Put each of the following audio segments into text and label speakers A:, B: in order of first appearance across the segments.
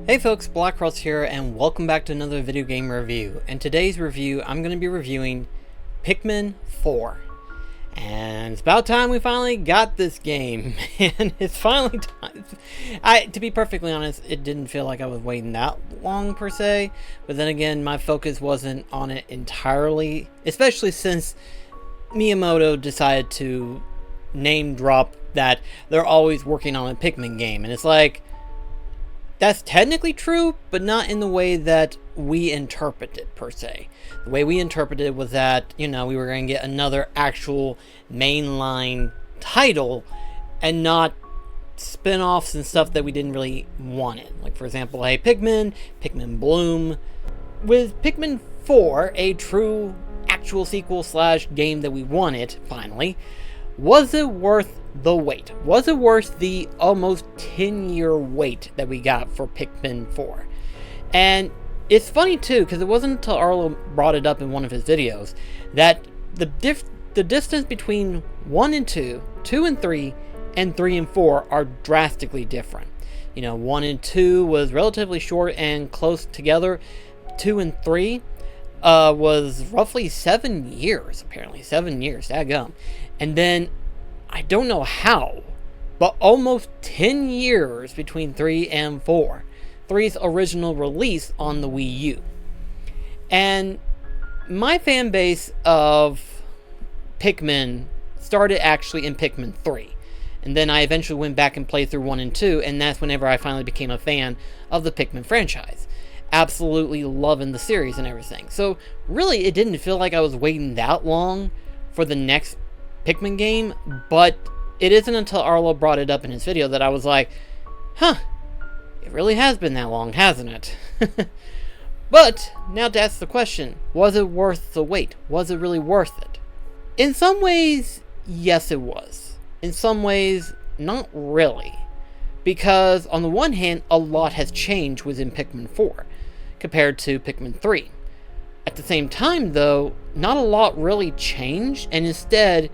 A: Hey folks, BlackCross here, and welcome back to another video game review. In today's review, I'm going to be reviewing Pikmin 4. And it's about time we finally got this game. And it's finally time. To be perfectly honest, it didn't feel like I was waiting that long per se. But then again, my focus wasn't on it entirely. Especially since Miyamoto decided to name drop that they're always working on a Pikmin game. And it's like, that's technically true, but not in the way that we interpret it, per se. The way we interpreted it was that, we were going to get another actual mainline title and not spin-offs and stuff that we didn't really want it. Like, for example, hey, Pikmin Bloom. With Pikmin 4, a true actual sequel / game that we wanted, finally, was it worth the wait? Was it worth the almost 10-year wait that we got for Pikmin 4? And it's funny too, because it wasn't until Arlo brought it up in one of his videos that the distance between 1 and 2, 2 and 3, and 3 and 4 are drastically different. 1 and 2 was relatively short and close together. 2 and 3 was roughly 7 years, apparently. 7 years, daggum. And then, I don't know how, but almost 10 years between 3 and 4. 3's original release on the Wii U. And my fan base of Pikmin started actually in Pikmin 3. And then I eventually went back and played through 1 and 2, and that's whenever I finally became a fan of the Pikmin franchise. Absolutely loving the series and everything. So, really, it didn't feel like I was waiting that long for the next Pikmin game, but it isn't until Arlo brought it up in his video that I was like, huh, it really has been that long, hasn't it? But, now to ask the question, was it worth the wait? Was it really worth it? In some ways, yes it was. In some ways, not really. Because, on the one hand, a lot has changed within Pikmin 4, compared to Pikmin 3. At the same time, though, not a lot really changed, and instead,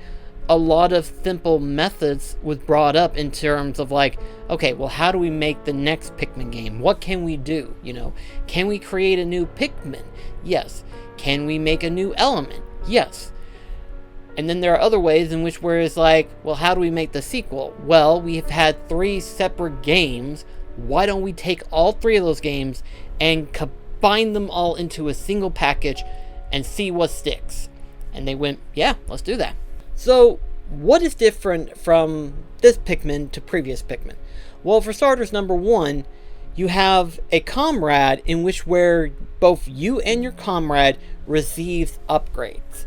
A: a lot of simple methods was brought up in terms of like, okay, well, how do we make the next Pikmin game? What can we do? Can we create a new Pikmin? Yes. Can we make a new element? Yes. And then there are other ways in which where it's like, well, how do we make the sequel? Well, we've had 3 separate games. Why don't we take all 3 of those games and combine them all into a single package and see what sticks? And they went, yeah, let's do that. So, what is different from this Pikmin to previous Pikmin? Well, for starters, number 1, you have a comrade in which where both you and your comrade receives upgrades.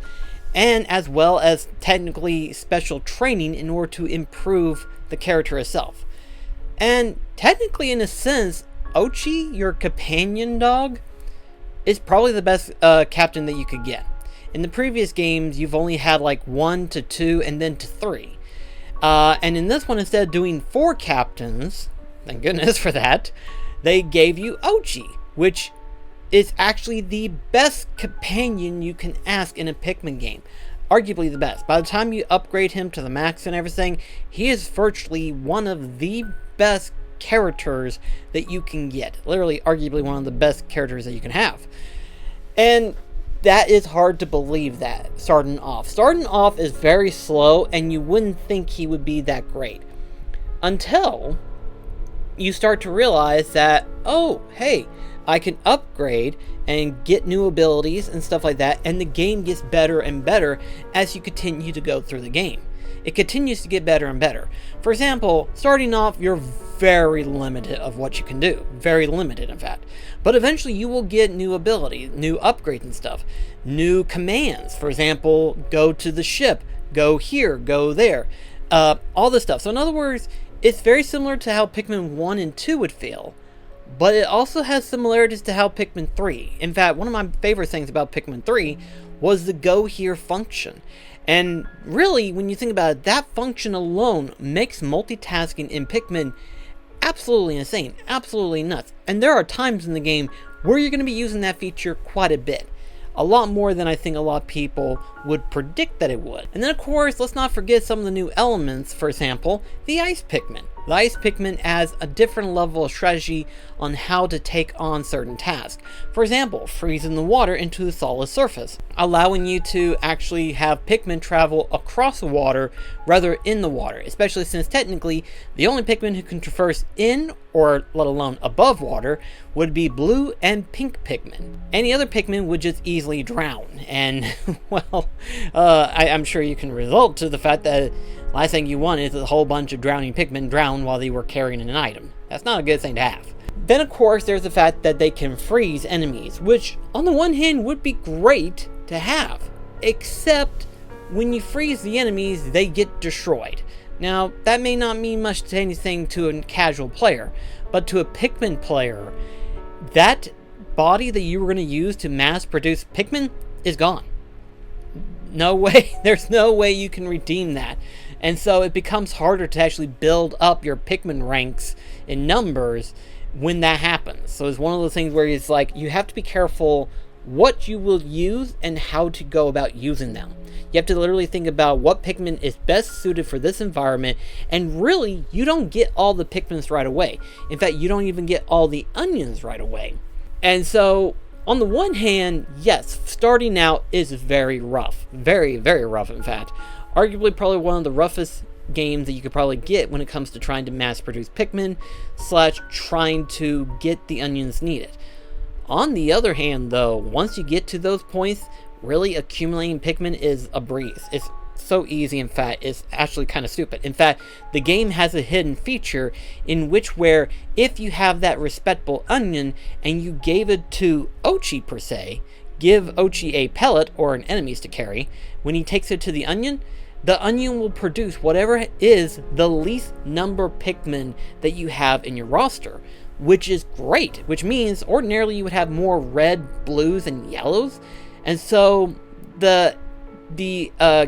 A: And as well as technically special training in order to improve the character itself. And technically, in a sense, Ochi, your companion dog, is probably the best captain that you could get. In the previous games, you've only had like 1 to 2 and then to 3. And in this one, instead of doing 4 captains, thank goodness for that, they gave you Ochi, which is actually the best companion you can ask in a Pikmin game. Arguably the best. By the time you upgrade him to the max and everything, he is virtually one of the best characters that you can get. Literally, arguably one of the best characters that you can have. And that is hard to believe that, starting off. Starting off is very slow, and you wouldn't think he would be that great. Until you start to realize that, oh, hey, I can upgrade and get new abilities and stuff like that, and the game gets better and better as you continue to go through the game. It continues to get better and better. For example, starting off, you're very limited of what you can do. Very limited, in fact. But eventually you will get new abilities, new upgrades and stuff. New commands. For example, go to the ship. Go here. Go there. All this stuff. So in other words, it's very similar to how Pikmin 1 and 2 would feel. But it also has similarities to how Pikmin 3. In fact, one of my favorite things about Pikmin 3 was the go here function. And really, when you think about it, that function alone makes multitasking in Pikmin absolutely insane, absolutely nuts. And there are times in the game where you're going to be using that feature quite a bit. A lot more than I think a lot of people would predict that it would. And then of course, let's not forget some of the new elements. For example, the Ice Pikmin. The Ice Pikmin adds a different level of strategy on how to take on certain tasks. For example, freezing the water into the solid surface, allowing you to actually have Pikmin travel across the water rather in the water, especially since technically the only Pikmin who can traverse in or let alone above water would be blue and pink Pikmin. Any other Pikmin would just easily drown, and well, I'm sure you can result to the fact that last thing you want is a whole bunch of drowning Pikmin drown while they were carrying an item. That's not a good thing to have. Then of course there's the fact that they can freeze enemies, which on the one hand would be great to have, except when you freeze the enemies, they get destroyed. Now, that may not mean much to anything to a casual player, but to a Pikmin player, that body that you were going to use to mass produce Pikmin is gone. No way, there's no way you can redeem that. And so it becomes harder to actually build up your Pikmin ranks in numbers when that happens. So it's one of those things where it's like, you have to be careful what you will use and how to go about using them. You have to literally think about what Pikmin is best suited for this environment, and really, you don't get all the Pikmins right away. In fact, you don't even get all the onions right away. And so, on the one hand, yes, starting out is very rough. Very, very rough, in fact. Arguably probably one of the roughest games that you could probably get when it comes to trying to mass produce Pikmin, / trying to get the onions needed. On the other hand, though, once you get to those points, really accumulating Pikmin is a breeze. It's so easy, in fact, it's actually kind of stupid. In fact, the game has a hidden feature in which where if you have that respectable onion and you gave it to Ochi per se, give Ochi a pellet or an enemies to carry, when he takes it to the onion will produce whatever is the least number Pikmin that you have in your roster, which is great, which means ordinarily you would have more red, blues, and yellows, and so the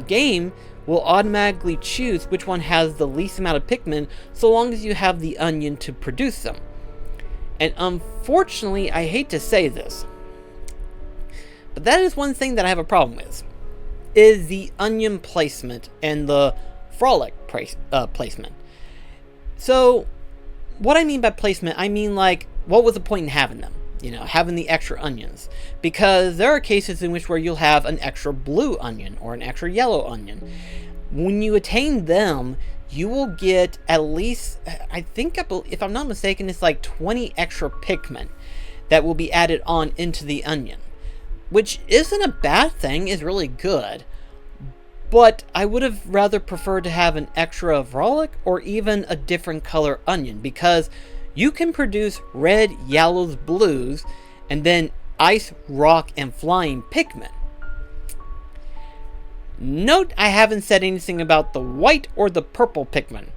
A: game will automatically choose which one has the least amount of Pikmin so long as you have the onion to produce them. And unfortunately, I hate to say this, but that is one thing that I have a problem with, is the onion placement and the frolic placement. So, what I mean by placement, I mean like, what was the point in having them? You know, having the extra onions. Because there are cases in which where you'll have an extra blue onion or an extra yellow onion. When you attain them, you will get at least, I think, if I'm not mistaken, it's like 20 extra Pikmin that will be added on into the onion. Which isn't a bad thing, is really good. But I would have rather preferred to have an extra frolic or even a different color onion, because you can produce red, yellows, blues, and then ice, rock, and flying Pikmin. Note I haven't said anything about the white or the purple Pikmin,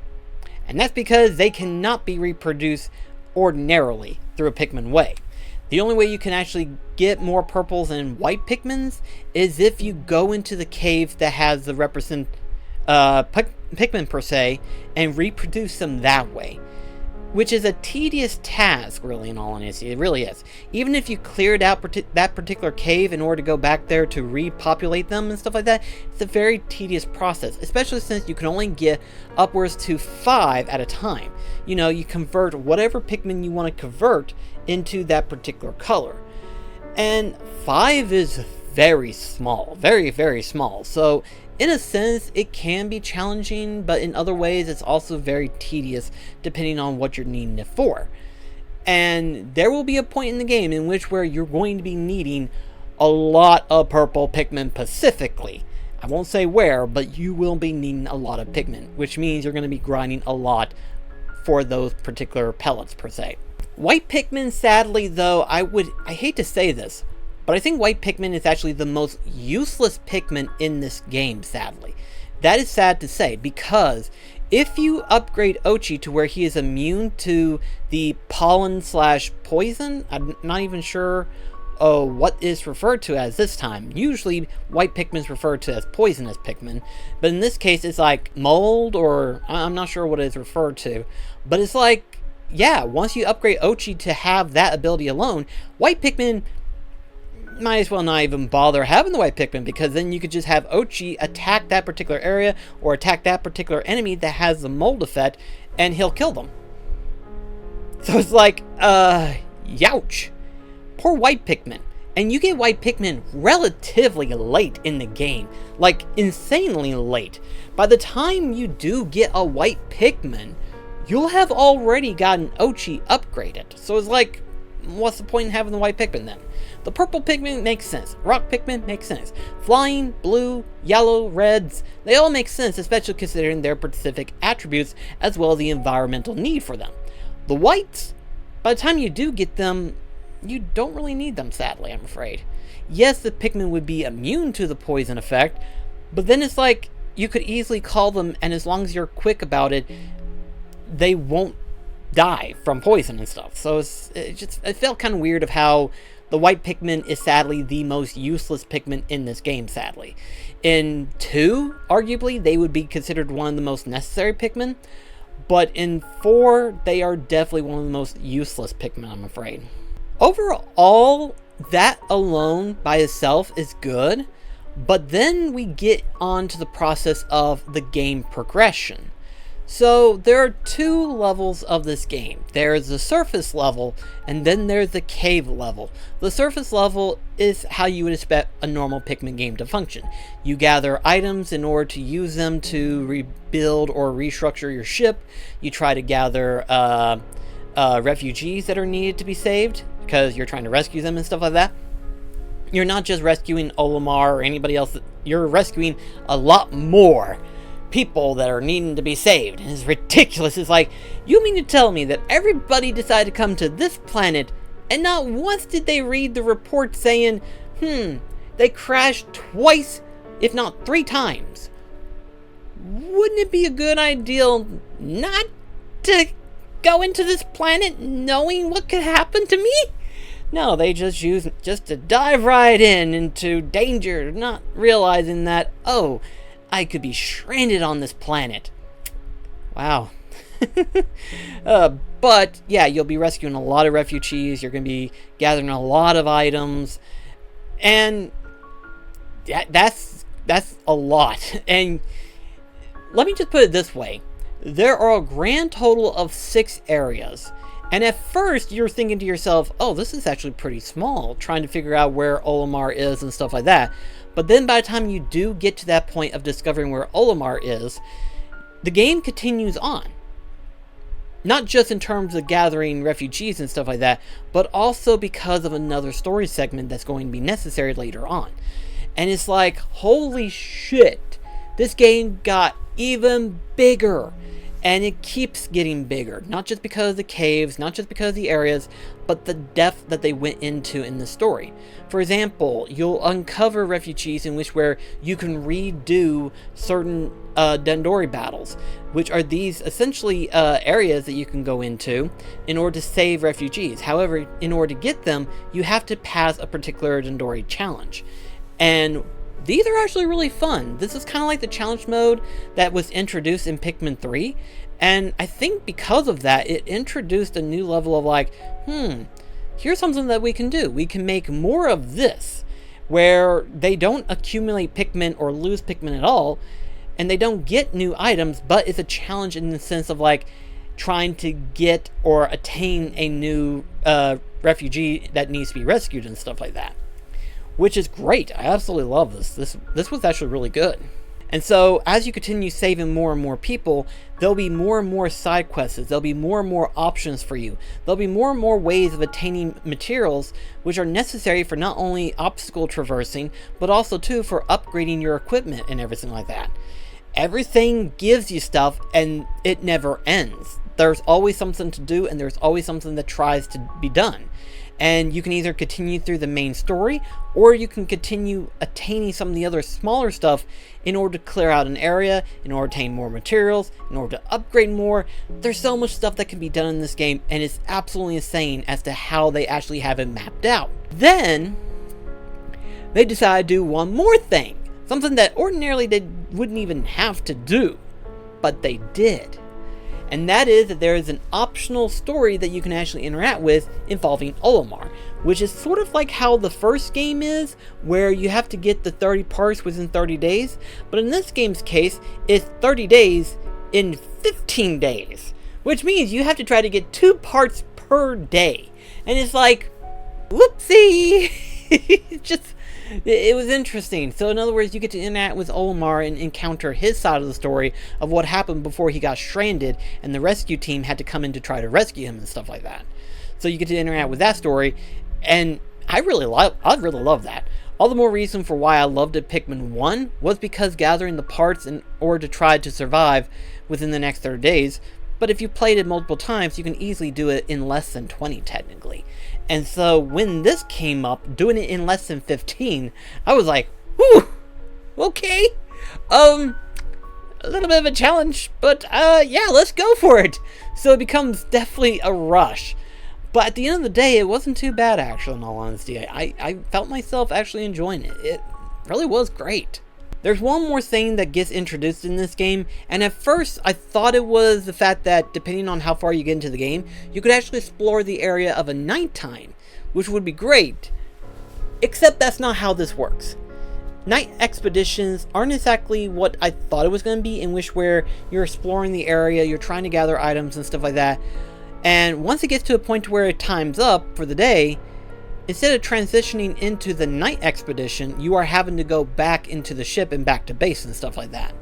A: and that's because they cannot be reproduced ordinarily through a Pikmin way. The only way you can actually get more purples and white Pikmins is if you go into the cave that has the Pikmin per se and reproduce them that way. Which is a tedious task, really, in all honesty. It really is. Even if you cleared out that particular cave in order to go back there to repopulate them and stuff like that, it's a very tedious process, especially since you can only get upwards to 5 at a time. You know, you convert whatever Pikmin you want to convert into that particular color. And 5 is very small. Very, very small. So, in a sense, it can be challenging, but in other ways, it's also very tedious, depending on what you're needing it for. And there will be a point in the game in which where you're going to be needing a lot of purple Pikmin specifically. I won't say where, but you will be needing a lot of Pikmin, which means you're going to be grinding a lot for those particular pellets per se. White Pikmin, sadly, though, I hate to say this, but I think White Pikmin is actually the most useless Pikmin in this game, sadly. That is sad to say, because if you upgrade Ochi to where he is immune to the pollen/poison, I'm not even sure what is referred to as this time. Usually, White Pikmin is referred to as poisonous Pikmin, but in this case, it's like mold, or I'm not sure what it is referred to, but it's like, yeah, once you upgrade Ochi to have that ability alone, White Pikmin might as well not even bother having the White Pikmin, because then you could just have Ochi attack that particular area or attack that particular enemy that has the mold effect, and he'll kill them. So it's like, youch. Poor white Pikmin. And you get white Pikmin relatively late in the game. Like, insanely late. By the time you do get a white Pikmin, you'll have already gotten Ochi upgraded. So it's like, what's the point in having the white Pikmin then? The purple Pikmin makes sense. Rock Pikmin makes sense. Flying, blue, yellow, reds, they all make sense, especially considering their specific attributes as well as the environmental need for them. The whites, by the time you do get them, you don't really need them, sadly, I'm afraid. Yes, the Pikmin would be immune to the poison effect, but then it's like, you could easily call them, and as long as you're quick about it, they won't die from poison and stuff. So it felt kind of weird of how the white Pikmin is sadly the most useless Pikmin in this game, sadly. In 2, arguably, they would be considered one of the most necessary Pikmin, but in 4, they are definitely one of the most useless Pikmin, I'm afraid. Overall, that alone by itself is good, but then we get on to the process of the game progression. So there are 2 levels of this game. There's the surface level, and then there's the cave level. The surface level is how you would expect a normal Pikmin game to function. You gather items in order to use them to rebuild or restructure your ship. You try to gather refugees that are needed to be saved, because you're trying to rescue them and stuff like that. You're not just rescuing Olimar or anybody else, you're rescuing a lot more people that are needing to be saved. And it's ridiculous. It's like, you mean to tell me that everybody decided to come to this planet and not once did they read the report saying, they crashed twice, if not 3 times. Wouldn't it be a good idea not to go into this planet knowing what could happen to me? No, they just to dive right into danger, not realizing that, oh, I could be stranded on this planet. Wow. But yeah, you'll be rescuing a lot of refugees, you're going to be gathering a lot of items, and that's a lot. And let me just put it this way. There are a grand total of 6 areas. And at first, you're thinking to yourself, oh, this is actually pretty small, trying to figure out where Olimar is and stuff like that. But then by the time you do get to that point of discovering where Olimar is, the game continues on. Not just in terms of gathering refugees and stuff like that, but also because of another story segment that's going to be necessary later on. And it's like, holy shit, this game got even bigger. And it keeps getting bigger, not just because of the caves, not just because of the areas, but the depth that they went into in the story. For example, you'll uncover refugees in which where you can redo certain Dandori battles, which are these essentially areas that you can go into in order to save refugees. However, in order to get them, you have to pass a particular Dandori challenge. And these are actually really fun. This is kind of like the challenge mode that was introduced in Pikmin 3. And I think because of that, it introduced a new level of like, here's something that we can do. We can make more of this, where they don't accumulate Pikmin or lose Pikmin at all, and they don't get new items, but it's a challenge in the sense of like trying to get or attain a new refugee that needs to be rescued and stuff like that. Which is great. I absolutely love this. This was actually really good. And so, as you continue saving more and more people, there'll be more and more side quests. There'll be more and more options for you. There'll be more and more ways of attaining materials, which are necessary for not only obstacle traversing, but also too for upgrading your equipment and everything like that. Everything gives you stuff, and it never ends. There's always something to do, and there's always something that tries to be done. And you can either continue through the main story, or you can continue attaining some of the other smaller stuff in order to clear out an area, in order to attain more materials, in order to upgrade more. There's so much stuff that can be done in this game, and it's absolutely insane as to how they actually have it mapped out. Then, they decided to do one more thing. Something that ordinarily they wouldn't even have to do, but they did. And that is that there is an optional story that you can actually interact with involving Olimar, which is sort of like how the first game is, where you have to get the 30 parts within 30 days. But in this game's case, it's 30 days in 15 days, which means you have to try to get 2 parts per day. And it's like, whoopsie! It was interesting. So in other words, you get to interact with Olimar and encounter his side of the story of what happened before he got stranded and the rescue team had to come in to try to rescue him and stuff like that. So you get to interact with that story, and I really love that. All the more reason for why I loved it Pikmin 1 was because gathering the parts in order to try to survive within the next 30 days. But if you played it multiple times, you can easily do it in less than 20 technically. And so when this came up, doing it in less than 15, I was like, whew, okay. A little bit of a challenge, but yeah, let's go for it. So it becomes definitely a rush. But at the end of the day, it wasn't too bad, actually, in all honesty. I felt myself actually enjoying it. It really was great. There's one more thing that gets introduced in this game, and at first I thought it was the fact that depending on how far you get into the game, you could actually explore the area of a nighttime, which would be great. Except that's not how this works. Night expeditions aren't exactly what I thought it was going to be, in which where you're exploring the area, you're trying to gather items and stuff like that. And once it gets to a point where it time's up for the day, instead of transitioning into the night expedition, you are having to go back into the ship and back to base and stuff like that.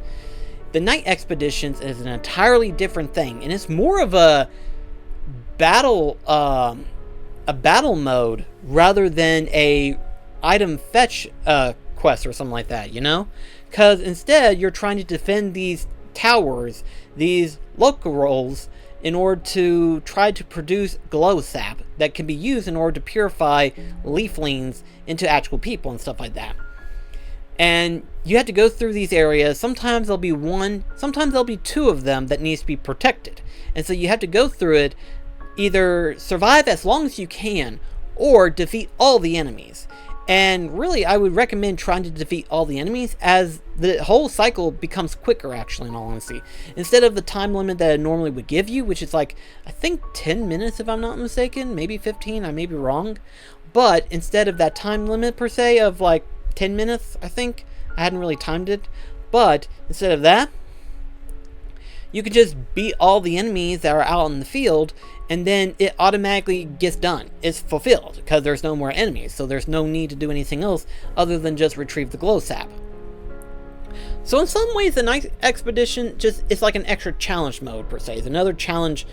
A: The night expeditions is an entirely different thing, and it's more of a battle mode rather than a item fetch quest or something like that, you know? Because instead, you're trying to defend these towers, these local rolls, in order to try to produce glow sap that can be used in order to purify leaflings into actual people and stuff like that. And you have to go through these areas. Sometimes there'll be one, sometimes there'll be 2 of them that needs to be protected. And so you have to go through it, either survive as long as you can, or defeat all the enemies. And really, I would recommend trying to defeat all the enemies, as the whole cycle becomes quicker, actually, in all honesty. Instead of the time limit that it normally would give you, which is like, I think 10 minutes if I'm not mistaken, maybe 15, I may be wrong. But instead of that time limit, per se, of like 10 minutes, I think, I hadn't really timed it. But instead of that, you could just beat all the enemies that are out in the field, and then it automatically gets done. It's fulfilled, because there's no more enemies, so there's no need to do anything else other than just retrieve the glow sap. So in some ways, the night expedition it's like an extra challenge mode, per se. It's another challenge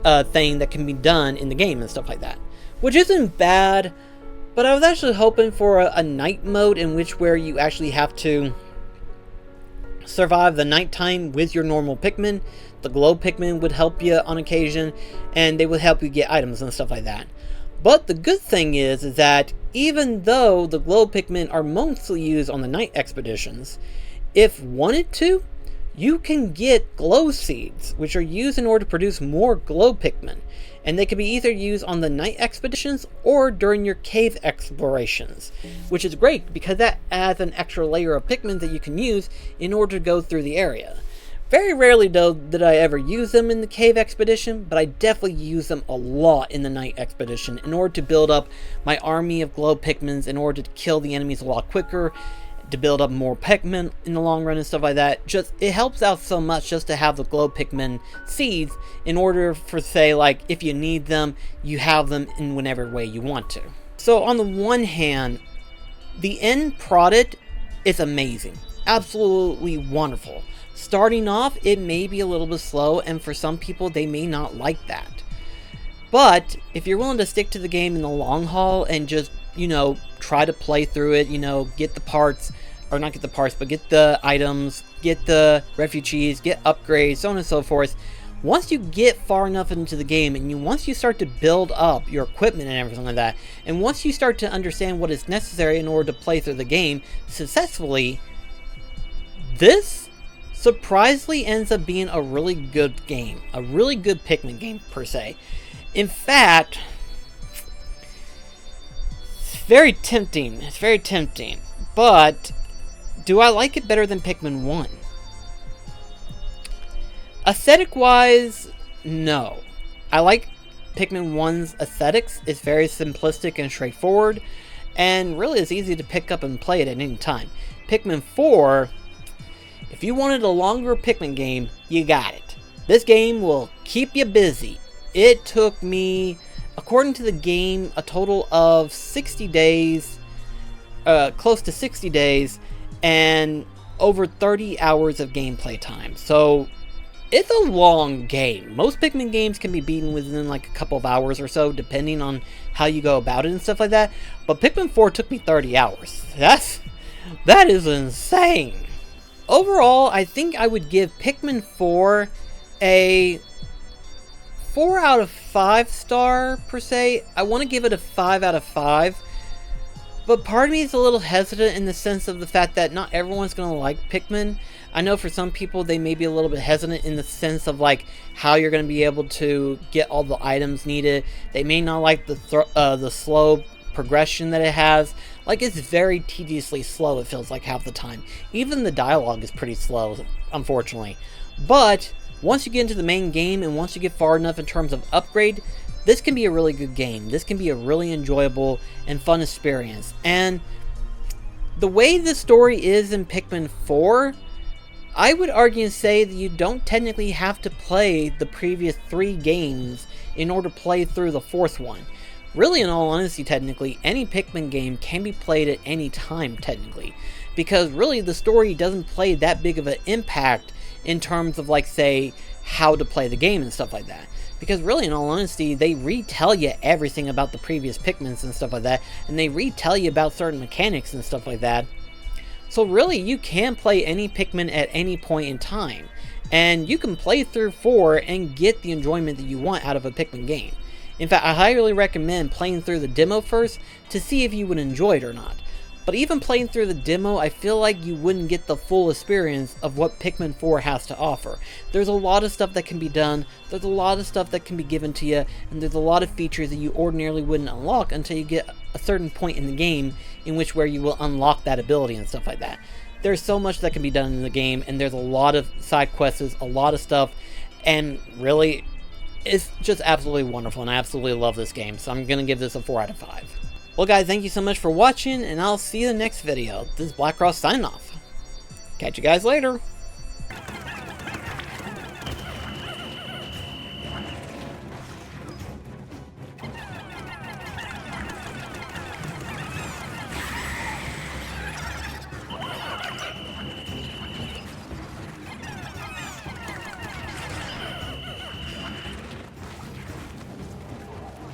A: thing that can be done in the game and stuff like that. Which isn't bad, but I was actually hoping for a night mode in which where you actually have to survive the nighttime with your normal Pikmin. The glow Pikmin would help you on occasion, and they would help you get items and stuff like that. But the good thing is that even though the glow Pikmin are mostly used on the night expeditions, if wanted to, you can get glow seeds, which are used in order to produce more glow Pikmin. And they can be either used on the night expeditions or during your cave explorations, which is great because that adds an extra layer of Pikmin that you can use in order to go through the area. Very rarely, though, did I ever use them in the cave expedition, but I definitely use them a lot in the night expedition in order to build up my army of glow Pikmins, in order to kill the enemies a lot quicker, to build up more Pikmin in the long run and stuff like that. It helps out so much just to have the glow Pikmin seeds in order for, say, like, if you need them, you have them in whatever way you want to. So on the one hand, the end product is amazing. Absolutely wonderful. Starting off, it may be a little bit slow, and for some people, they may not like that. But if you're willing to stick to the game in the long haul and just, you know, try to play through it, you know, get the parts, or not get the parts, but get the items, get the refugees, get upgrades, so on and so forth. Once you get far enough into the game, and once you start to build up your equipment and everything like that, and once you start to understand what is necessary in order to play through the game successfully, this surprisingly ends up being a really good game. A really good Pikmin game, per se. In fact, it's very tempting. It's very tempting. But, do I like it better than Pikmin 1? Aesthetic-wise, no. I like Pikmin 1's aesthetics. It's very simplistic and straightforward, and really it's easy to pick up and play it at any time. Pikmin 4, if you wanted a longer Pikmin game, you got it. This game will keep you busy. It took me, according to the game, a total of 60 days, close to 60 days, and over 30 hours of gameplay time. So it's a long game. Most Pikmin games can be beaten within like a couple of hours or so, depending on how you go about it and stuff like that. But Pikmin 4 took me 30 hours. That is insane. Overall, I think I would give Pikmin 4 a 4 out of 5 star, per se. I want to give it a 5 out of 5. But part of me is a little hesitant in the sense of the fact that not everyone's going to like Pikmin. I know for some people they may be a little bit hesitant in the sense of like how you're going to be able to get all the items needed. They may not like the slow progression that it has. Like, it's very tediously slow, it feels like half the time. Even the dialogue is pretty slow, unfortunately. But once you get into the main game and once you get far enough in terms of upgrade, this can be a really good game. This can be a really enjoyable and fun experience. And the way the story is in Pikmin 4, I would argue and say that you don't technically have to play the previous 3 games in order to play through the 4th one. Really, in all honesty, technically, any Pikmin game can be played at any time, technically. Because really, the story doesn't play that big of an impact in terms of, like, say, how to play the game and stuff like that. Because really, in all honesty, they retell you everything about the previous Pikmins and stuff like that, and they retell you about certain mechanics and stuff like that. So really, you can play any Pikmin at any point in time, and you can play through 4 and get the enjoyment that you want out of a Pikmin game. In fact, I highly recommend playing through the demo first to see if you would enjoy it or not. But even playing through the demo, I feel like you wouldn't get the full experience of what Pikmin 4 has to offer. There's a lot of stuff that can be done, there's a lot of stuff that can be given to you, and there's a lot of features that you ordinarily wouldn't unlock until you get a certain point in the game in which where you will unlock that ability and stuff like that. There's so much that can be done in the game, and there's a lot of side quests, a lot of stuff, and really, it's just absolutely wonderful, and I absolutely love this game, so I'm going to give this a 4 out of 5. Well guys, thank you so much for watching, and I'll see you in the next video. This is BlackCross signing off. Catch you guys later.